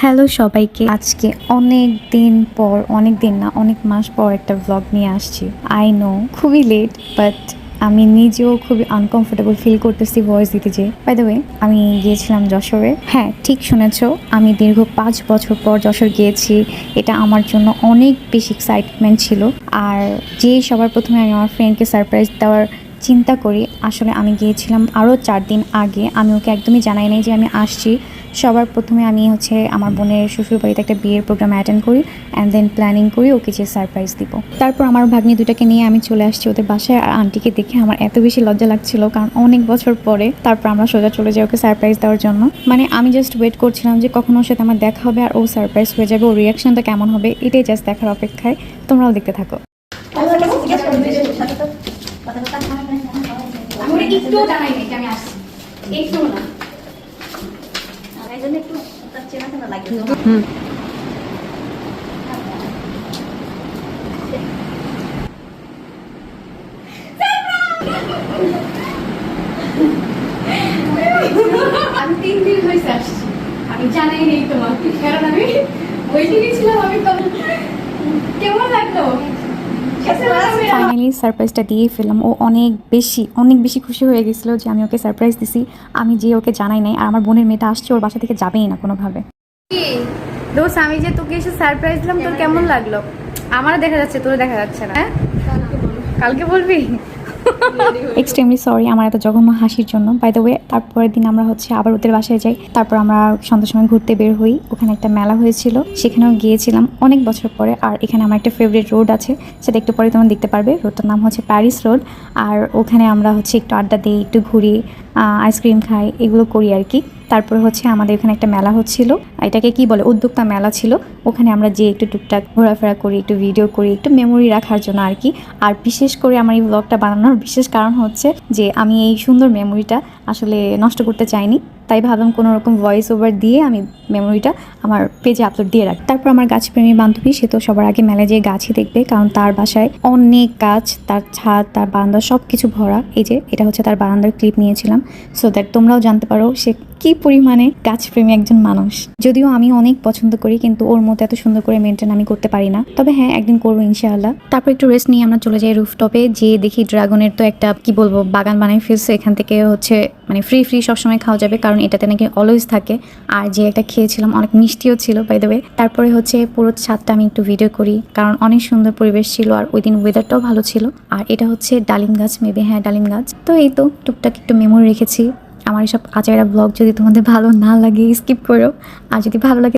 Hello সবাইকে, আজকে অনেক দিন পর, অনেক দিন না অনেক মাস পর একটা ব্লগ নিয়ে আসছি। আই নো খুবই লেট, বাট আমি নিজেও খুবই আনকমফোর্টেবল ফিল করতেছি ভয়েস দিতে যেয়ে। বাই দ্য ওয়ে, আমি গিয়েছিলাম যশোরে। হ্যাঁ, ঠিক শুনেছো, আমি দীর্ঘ 5 বছর পর যশোর গিয়েছি। এটা আমার জন্য অনেক বেশি এক্সাইটমেন্ট ছিল। আর সবার প্রথমে আমি আমার ফ্রেন্ডকে সারপ্রাইজ দেওয়ার চিন্তা করি। আসলে আমি গিয়েছিলাম আরও 4 দিন আগে। আমি ওকে একদমই জানাই নাই যে আমি আসছি। সবার প্রথমে আমি আমার বোনের শ্বশুরবাড়িতে একটা বিয়ের প্রোগ্রাম অ্যাটেন্ড করি, অ্যান্ড দেন প্ল্যানিং করি ওকে যে সারপ্রাইজ দিব। তারপর আমার ভাগ্নি দুটাকে নিয়ে আমি চলে আসছি ওদের বাসায়। আর আন্টিকে দেখে আমার এত বেশি লজ্জা লাগছিল, কারণ অনেক বছর পরে। তারপর আমরা সোজা চলে যাই ওকে সারপ্রাইজ দেওয়ার জন্য। মানে আমি জাস্ট ওয়েট করছিলাম যে কখন ওর সাথে আমার দেখা হবে আর ও সারপ্রাইজ হয়ে যাবে, ওর রিয়াকশনটা কেমন হবে, এটাই জাস্ট দেখার অপেক্ষায়। তোমরাও দেখতে থাকো। আমি 3 দিন হয়েছে আসছি, আমি জানাই নেই তোমাকে, কারণ আমি ওয়েটিংয়ে ছিলাম। আমি কেমন লাগলো? ফাইনালি সারপ্রাইজটা দিয়ে ফেললাম। ও অনেক বেশি খুশি হয়ে গেছিল যে আমি ওকে সারপ্রাইজ দিছি। আমি যে ওকে জানাই নাই, আর আমার বোনের মেয়েটা আসছে, ওর বাসা থেকে যাবেই না কোনোভাবে। কি দোস্ত, আমি যে তোকে এসে সারপ্রাইজ দিলাম, তোর কেমন লাগলো? আমারও দেখা যাচ্ছে, তোর দেখা যাচ্ছে না। কালকে বলবি? এক্সট্রিমলি সরি আমার এত জঘন্য হাসির জন্য। বাই দ্য ওয়ে, তারপরের দিন আমরা আবার ওদের বাসায় যাই। তারপর আমরা সন্ধ্যার সময় ঘুরতে বের হই। ওখানে একটা মেলা হয়েছিল, সেখানেও গিয়েছিলাম অনেক বছর পরে। আর এখানে আমার একটা ফেভারিট রোড আছে, সেটা একটু পরে তোমরা দেখতে পারবে। রোডটার নাম হচ্ছে প্যারিস রোড। আর ওখানে আমরা একটু আড্ডা দিই, একটু ঘুরি, আইসক্রিম খাই, এগুলো করি আর কি। তারপরে আমাদের এখানে একটা মেলা হচ্ছিল, এটাকে কি বলে, উদ্যোক্তা মেলা ছিল। ওখানে আমরা যে একটু টুকটাক ঘোরাফেরা করি, একটু ভিডিও করি, একটু মেমোরি রাখার জন্য আর কি। আর বিশেষ করে আমার এই ব্লগটা বানানোর বিশেষ কারণ হচ্ছে যে আমি এই সুন্দর মেমোরিটা আসলে নষ্ট করতে চাইনি। তাই ভাবলাম কোনো রকম ভয়েস ওভার দিয়ে আমি মেমোরিটা আমার পেজে আপলোড দিয়ে রাখি। তারপর আমার গাছপ্রেমী বান্ধবী, সে তো সবার আগে মেলায় যেয়ে গাছই দেখবে, কারণ তার বাসায় অনেক গাছ, তার ছাদ, তার বারান্দা সব কিছু ভরা। এটা হচ্ছে তার বারান্দার ক্লিপ নিয়েছিলাম, সো দ্যাট তোমরাও জানতে পারো সে কি পরিমাণে গাছপ্রেমী একজন মানুষ। যদিও আমি অনেক পছন্দ করি, কিন্তু ওর মতো এত সুন্দর করে মেনটেন আমি করতে পারি না। তবে হ্যাঁ, একদিন করবো ইনশাআল্লাহ। তারপর একটু রেস্ট নিয়ে আমরা চলে যাই রুফটপে। যে দেখি ড্রাগনের তো একটা কি বলবো বাগান বানাই ফেলছে। এখান থেকে মানে ফ্রি সবসময় খাওয়া যাবে, কারণ এটাতে নাকি অলওয়েজ থাকে। আর যে একটা খেয়েছিলাম অনেক মিষ্টিও ছিল বাই দ্য ওয়ে। তারপরে পুরো ছাদটা আমি একটু ভিডিও করি, কারণ অনেক সুন্দর পরিবেশ ছিল আর ওই দিন ওয়েদারটাও ভালো ছিল। আর এটা হচ্ছে ডালিম গাছ, মেবি হ্যাঁ ডালিম গাছ। তো এই তো টুকটাক একটু মেমোরি রেখেছি। আমার এসব আচারা ব্লগ যদি তোমাদের ভালো না লাগে স্কিপ করো, আর যদি ভালো লাগে